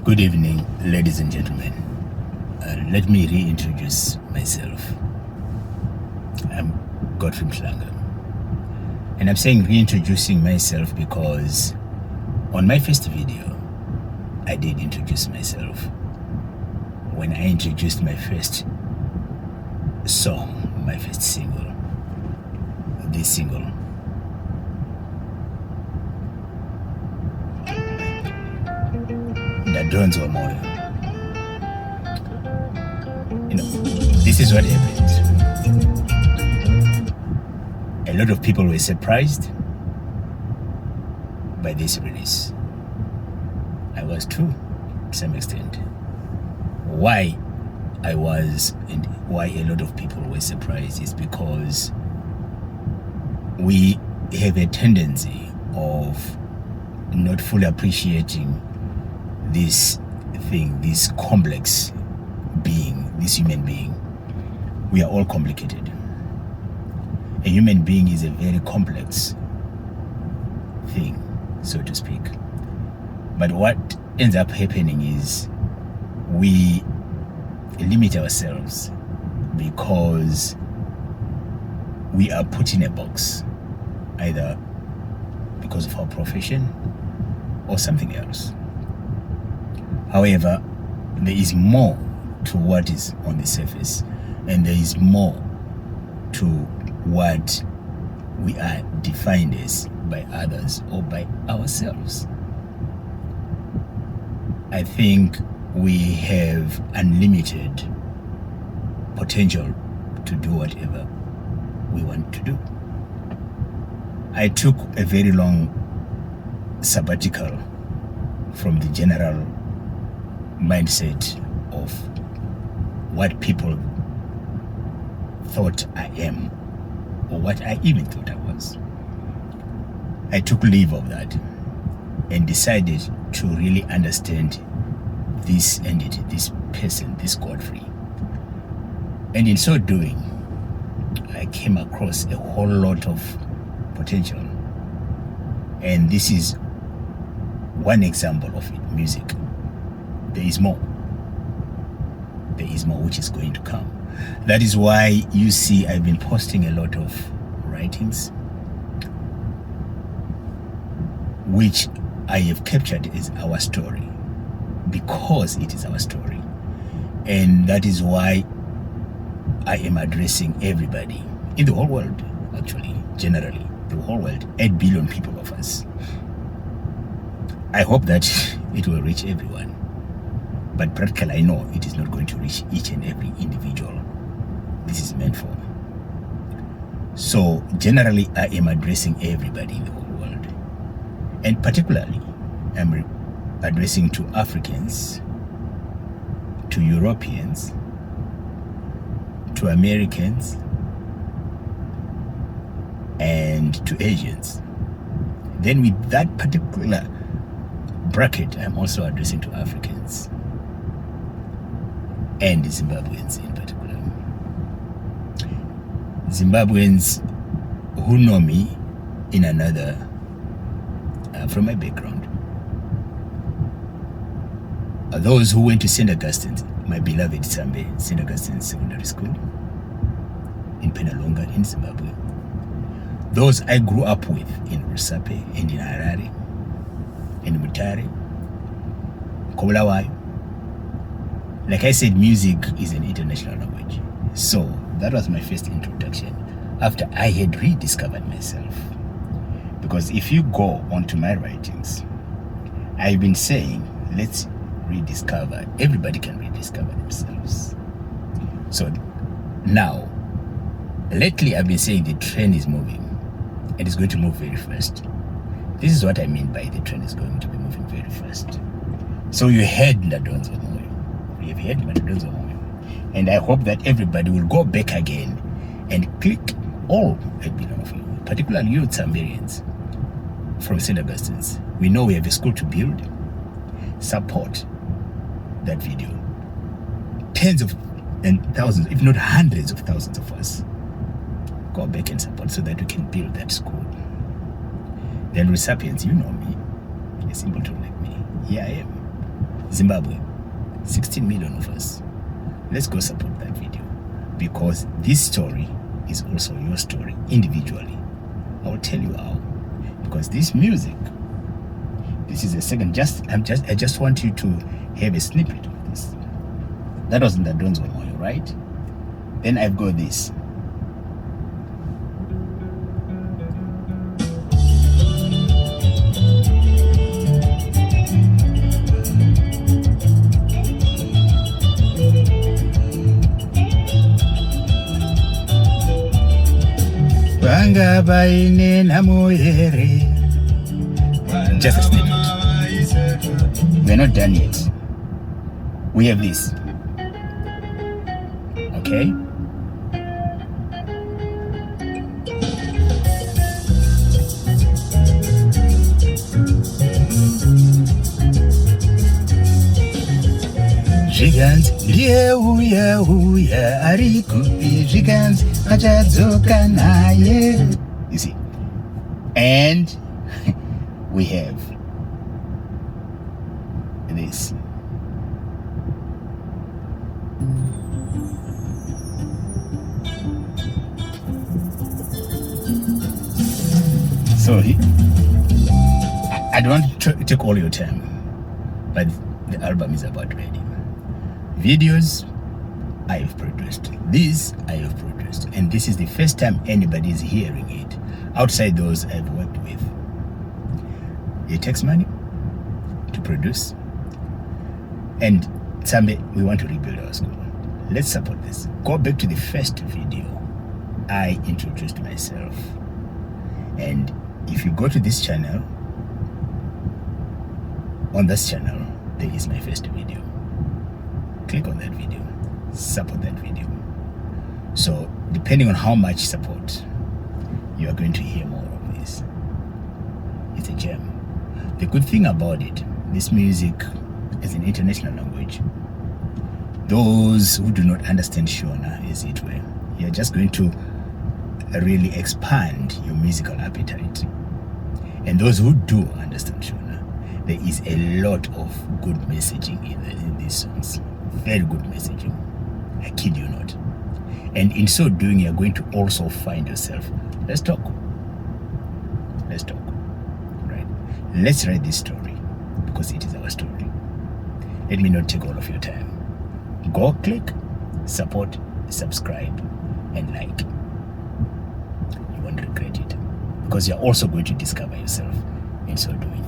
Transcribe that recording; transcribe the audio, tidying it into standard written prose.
Good evening, ladies and gentlemen. Let me reintroduce myself. I'm Godfrey Mhlanga. And I'm saying reintroducing myself because on my first video, I did introduce myself when I introduced my first song, my first single, this single. Ndadonzo moyo. This is what happened. A lot of people were surprised by this release. I was too, to some extent. Why I was and why a lot of people were surprised is because we have a tendency of not fully appreciating this thing, this complex being, this human being. We are all complicated. A human being is a very complex thing, so to speak. But what ends up happening is we limit ourselves because we are put in a box, either because of our profession or something else. However, there is more to what is on the surface, and there is more to what we are defined as by others or by ourselves. I think we have unlimited potential to do whatever we want to do. I took a very long sabbatical from the general mindset of what people thought I am or what I even thought I was. I took leave of that and decided to really understand this entity, this person, this Godfrey. And in so doing, I came across a whole lot of potential. And this is one example of it, music. There is more. There is more which is going to come. That is why you see I've been posting a lot of writings which I have captured as our story, because it is our story. And that is why I am addressing everybody in the whole world, actually, generally, the whole world, 8 billion people of us. I hope that it will reach everyone. But practically, I know it is not going to reach each and every individual this is meant for. So generally, I am addressing everybody in the whole world. And particularly, I'm addressing to Africans, to Europeans, to Americans, and to Asians. Then with that particular bracket, I'm also addressing to Africans and Zimbabweans in particular. Zimbabweans who know me in another, from my background. Those who went to St. Augustine's, my beloved Sambe, St. Augustine's Secondary School in Penalonga in Zimbabwe. Those I grew up with in Rusape and in Harare, in Mutare, Kobulawayo. Like I said, music is an international language. So that was my first introduction after I had rediscovered myself. Because if you go onto my writings, I've been saying, let's rediscover. Everybody can rediscover themselves. So now, lately I've been saying the train is moving and it's going to move very fast. This is what I mean by the train is going to be moving very fast. So you heard Ndadonzo moyo. You have heard Ndadonzo moyo. And I hope that everybody will go back again and click all 8 billion of you, particularly you Zambarians from St. Augustine's. We know we have a school to build. Support that video. Tens of and thousands, if not hundreds of thousands of us, go back and support so that we can build that school. Then Rusapians, you know me. A simple tool like me. Here I am. Zimbabwe, 16 million of us. Let's go support that video, because this story is also your story individually. I will tell you how. Because this music, this is a second. I just want you to have a snippet of this. That was in the Donzo Moyo, right? Then I've got this. Just a snippet. We're not done yet. We have this. Okay? Zviganzi ndiye uya ari kupi zviganzi achadzoka naye. You see, and we have this. So I don't want to take all your time, but the album is about ready. Videos I have produced. This I have produced. And this is the first time anybody is hearing it outside those I've worked with. It takes money to produce. And Tsambe, we want to rebuild our school. Let's support this. Go back to the first video. I introduced myself. And if you go to this channel, on this channel, there is my first video. Click on that video, support that video. So depending on how much support, you are going to hear more of this. It's a gem. The good thing about it, this music is an international language. Those who do not understand Shona, as it were, you're just going to really expand your musical appetite. And those who do understand Shona, there is a lot of good messaging in these songs. Very good messaging. I kid you not. And in so doing, you're going to also find yourself. Let's talk. Let's talk. Right? Let's write this story, because it is our story. Let me not take all of your time. Go click, support, subscribe, and like. You won't regret it, because you're also going to discover yourself in so doing.